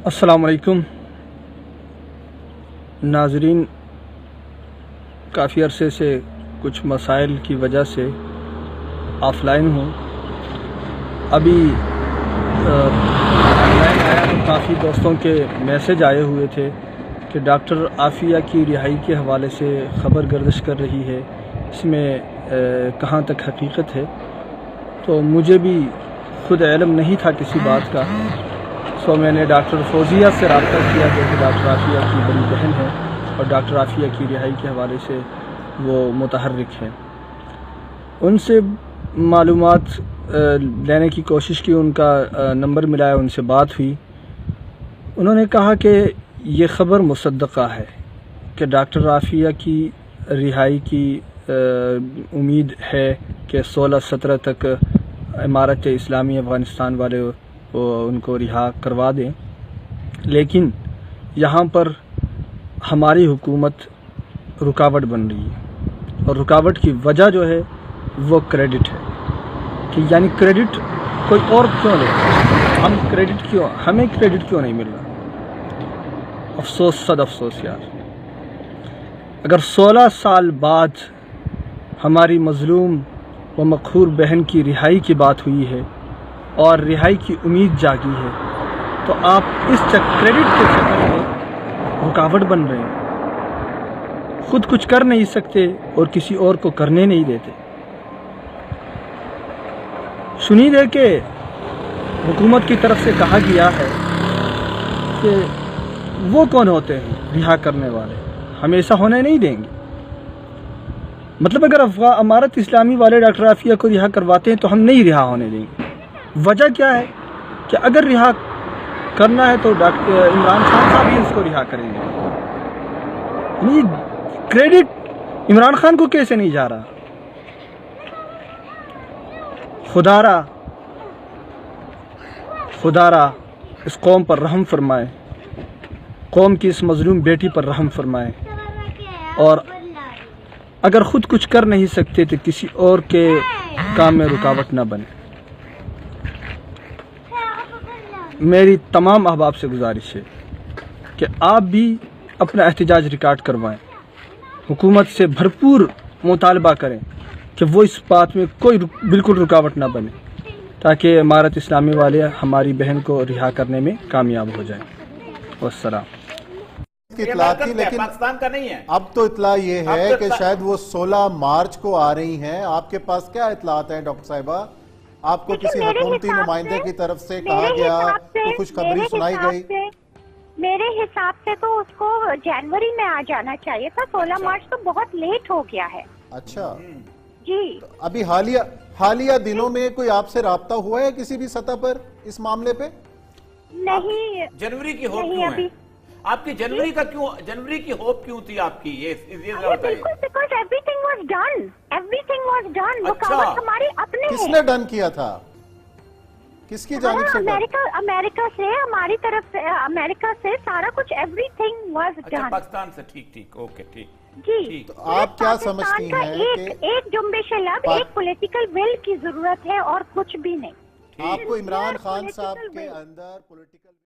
السلام علیکم ناظرین، کافی عرصے سے کچھ مسائل کی وجہ سے آف لائن ہوں۔ ابھی آن لائن آیا تو کافی دوستوں کے میسج آئے ہوئے تھے کہ ڈاکٹر عافیہ کی رہائی کے حوالے سے خبر گردش کر رہی ہے، اس میں کہاں تک حقیقت ہے۔ تو مجھے بھی خود علم نہیں تھا کسی بات کا، سو میں نے ڈاکٹر فوزیہ سے رابطہ کیا جو کہ ڈاکٹر عافیہ کی بڑی بہن ہے اور ڈاکٹر عافیہ کی رہائی کے حوالے سے وہ متحرک ہیں۔ ان سے معلومات لینے کی کوشش کی، ان کا نمبر ملایا، ان سے بات ہوئی۔ انہوں نے کہا کہ یہ خبر مصدقہ ہے کہ ڈاکٹر عافیہ کی رہائی کی امید ہے کہ 16-17 تک امارت اسلامی افغانستان والے ان کو رہا کروا دیں، لیکن یہاں پر ہماری حکومت رکاوٹ بن رہی ہے، اور رکاوٹ کی وجہ جو ہے وہ کریڈٹ ہے کہ یعنی کریڈٹ کوئی اور کیوں لے، ہمیں کریڈٹ کیوں نہیں مل رہا۔ افسوس، صد افسوس یار، اگر 16 سال بعد ہماری مظلوم و مقہور بہن کی رہائی کی بات ہوئی ہے اور رہائی کی امید جاگی ہے، تو آپ اس کریڈٹ کے چکر میں رکاوٹ بن رہے ہیں، خود کچھ کر نہیں سکتے اور کسی اور کو کرنے نہیں دیتے۔ سنید ہے کہ حکومت کی طرف سے کہا گیا ہے کہ وہ کون ہوتے ہیں رہا کرنے والے، ہم ایسا ہونے نہیں دیں گے۔ مطلب اگر امارت اسلامی والے ڈاکٹر عافیہ کو رہا کرواتے ہیں تو ہم نہیں رہا ہونے دیں گے۔ وجہ کیا ہے کہ اگر رہا کرنا ہے تو ڈاکٹر عمران خان صاحب ہی اس کو رہا کریں گے۔ یعنی کریڈٹ عمران خان کو کیسے نہیں جا رہا؟ خدا را اس قوم پر رحم فرمائے، قوم کی اس مظلوم بیٹی پر رحم فرمائے، اور اگر خود کچھ کر نہیں سکتے تو کسی اور کے کام میں رکاوٹ نہ بنے۔ میری تمام احباب سے گزارش ہے کہ آپ بھی اپنا احتجاج ریکارڈ کروائیں، حکومت سے بھرپور مطالبہ کریں کہ وہ اس بات میں کوئی بالکل رکاوٹ نہ بنے، تاکہ امارت اسلامی والے ہماری بہن کو رہا کرنے میں کامیاب ہو جائیں۔ والسلام۔ اطلاع تھی، لیکن پاکستان کا نہیں ہے۔ اب تو اطلاع یہ ہے کہ شاید وہ 16 مارچ کو آ رہی ہیں۔ آپ کے پاس کیا اطلاعات ہیں ڈاکٹر صاحبہ؟ آپ کو کسی حکومتی نمائندے کی طرف سے کہا گیا، کوئی خوشخبری سنائی گئی؟ میرے حساب سے تو اس کو جنوری میں آ جانا چاہیے تھا، 16 مارچ تو بہت لیٹ ہو گیا ہے۔ اچھا جی، ابھی حالیہ دنوں میں کوئی آپ سے رابطہ ہوا ہے کسی بھی سطح پر اس معاملے پہ؟ نہیں، جنوری کی ہوپ کیوں ہے آپ کی؟ جنوری کی ہوپ کیوں تھی آپ کی؟ یہ بالکل، because every thing was done, رکاوٹ ہماری اپنے ہیں۔ کس نے ڈن کیا تھا؟ کس کی جانب سے؟ امریکہ سے، ہماری طرف سے، امریکہ سے سارا کچھ، every thing was done. Pakistan سے، ٹھیک، اوکے، ٹھیک جی۔ تو آپ کیا سمجھتی ہیں کہ ایک جنبش لب، ایک پولیٹیکل ول کی ضرورت ہے اور کچھ بھی نہیں۔ آپ کو عمران خان صاحب کے اندر پولیٹیکل